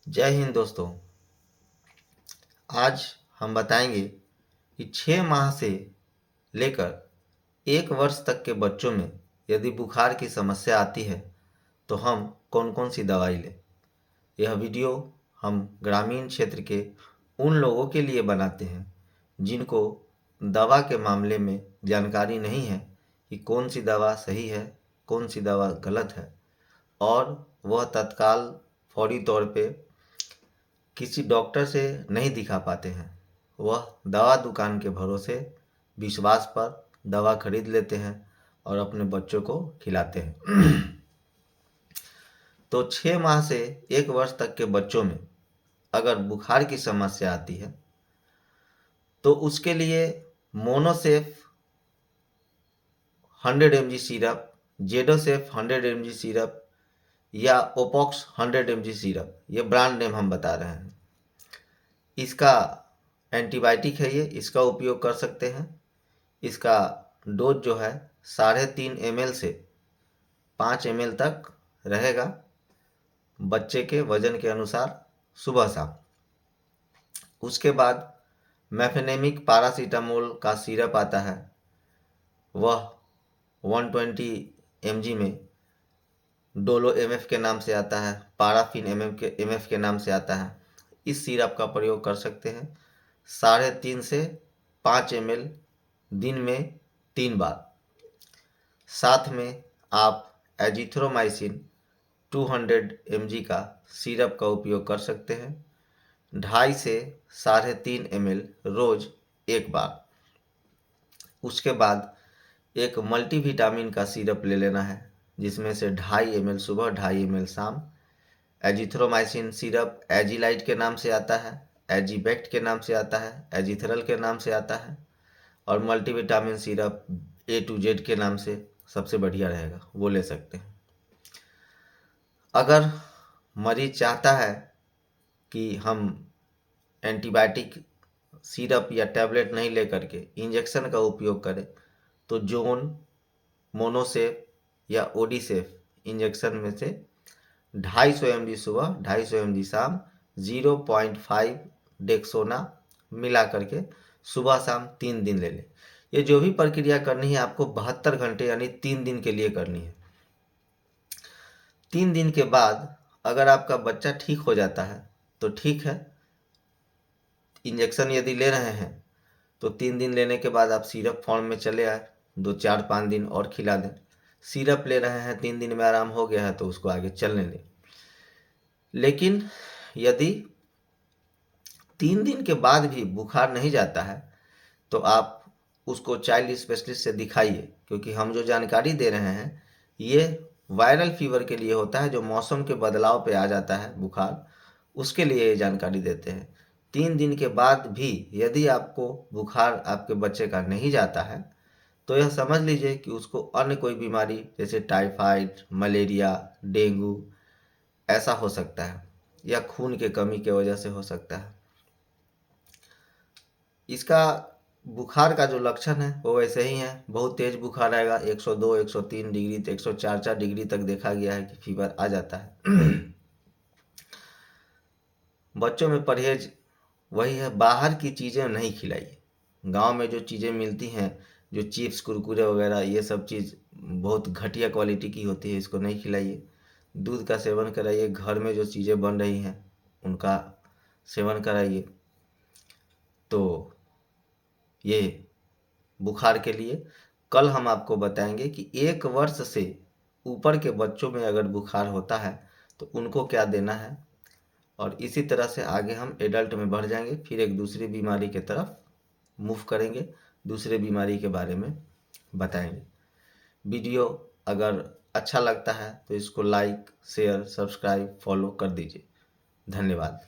जय हिंद दोस्तों। आज हम बताएंगे कि 6 माह से लेकर 1 वर्ष तक के बच्चों में यदि बुखार की समस्या आती है तो हम कौन कौन सी दवाई लें। यह वीडियो हम ग्रामीण क्षेत्र के उन लोगों के लिए बनाते हैं जिनको दवा के मामले में जानकारी नहीं है कि कौन सी दवा सही है, कौन सी दवा गलत है, और वह तत्काल फौरी तौर पे किसी डॉक्टर से नहीं दिखा पाते हैं। वह दवा दुकान के भरोसे विश्वास पर दवा खरीद लेते हैं और अपने बच्चों को खिलाते हैं। तो 6 माह से 1 वर्ष तक के बच्चों में अगर बुखार की समस्या आती है तो उसके लिए Monocef 100 mg syrup, Zedocef 100 mg syrup या ओपॉक्स 100 mg सिरप, ये ब्रांड नेम हम बता रहे हैं। इसका एंटीबायोटिक है, ये इसका उपयोग कर सकते हैं। इसका डोज जो है 3.5 ml से 5 ml तक रहेगा, बच्चे के वजन के अनुसार, सुबह शाम। उसके बाद मेफेनेमिक पैरासीटामोल का सिरप आता है, वह 120 mg में डोलो MF के नाम से आता है, पाराफिन MF के नाम से आता है। इस सिरप का प्रयोग कर सकते हैं 3.5 से 5 ml दिन में 3 बार। साथ में आप एजिथ्रोमाइसिन 200 mg का सिरप का उपयोग कर सकते हैं, 2.5 से 3.5 ml रोज 1 बार। उसके बाद एक मल्टीविटामिन का सिरप ले लेना है जिसमें से 2.5 ml सुबह, 2.5 ml शाम। एजिथ्रोमाइसिन सिरप एजीलाइट के नाम से आता है, एजीबेक्ट के नाम से आता है, एजिथरल के नाम से आता है, और multivitamin syrup A to Z के नाम से सबसे बढ़िया रहेगा, वो ले सकते हैं। अगर मरीज चाहता है कि हम एंटीबायोटिक सिरप या टैबलेट नहीं लेकर के इंजेक्शन का उपयोग करें तो जोन, मोनोसेफ या ओडीसेफ इंजेक्शन में से 250 mg सुबह, 250 mg शाम, 0.5 डेक्सोना मिला करके सुबह शाम 3 दिन ले लें। ये जो भी प्रक्रिया करनी है आपको 72 घंटे यानी 3 दिन के लिए करनी है। 3 दिन के बाद अगर आपका बच्चा ठीक हो जाता है तो ठीक है। इंजेक्शन यदि ले रहे हैं तो 3 दिन लेने के बाद आप सिरप फॉर्म में चले आए, 2, 4, 5 दिन और खिला दें। सिरप ले रहे हैं, 3 दिन में आराम हो गया है तो उसको आगे चलने दें। लेकिन यदि 3 दिन के बाद भी बुखार नहीं जाता है तो आप उसको चाइल्ड स्पेशलिस्ट से दिखाइए, क्योंकि हम जो जानकारी दे रहे हैं ये वायरल फीवर के लिए होता है, जो मौसम के बदलाव पे आ जाता है बुखार, उसके लिए ये जानकारी देते हैं। 3 दिन के बाद भी यदि आपको बुखार आपके बच्चे का नहीं जाता है तो यह समझ लीजिए कि उसको अन्य कोई बीमारी जैसे टाइफाइड, मलेरिया, डेंगू ऐसा हो सकता है, या खून के कमी की वजह से हो सकता है। इसका बुखार का जो लक्षण है वो वैसे ही है, बहुत तेज बुखार आएगा, 102, 103 डिग्री, 104 डिग्री तक देखा गया है कि फीवर आ जाता है। बच्चों में परहेज वही है, बाहर की चीज़ें नहीं खिलाइए। गांव में जो चीज़ें मिलती हैं, जो चिप्स, कुरकुरे वगैरह, ये सब चीज़ बहुत घटिया क्वालिटी की होती है, इसको नहीं खिलाइए। दूध का सेवन कराइए, घर में जो चीज़ें बन रही हैं उनका सेवन कराइए। तो ये बुखार के लिए कल हम आपको बताएंगे कि 1 वर्ष से ऊपर के बच्चों में अगर बुखार होता है तो उनको क्या देना है, और इसी तरह से आगे हम एडल्ट में बढ़ जाएंगे, फिर एक दूसरी बीमारी की तरफ मूव करेंगे, दूसरे बीमारी के बारे में बताएंगे। वीडियो अगर अच्छा लगता है तो इसको लाइक, शेयर, सब्सक्राइब, फॉलो कर दीजिए। धन्यवाद।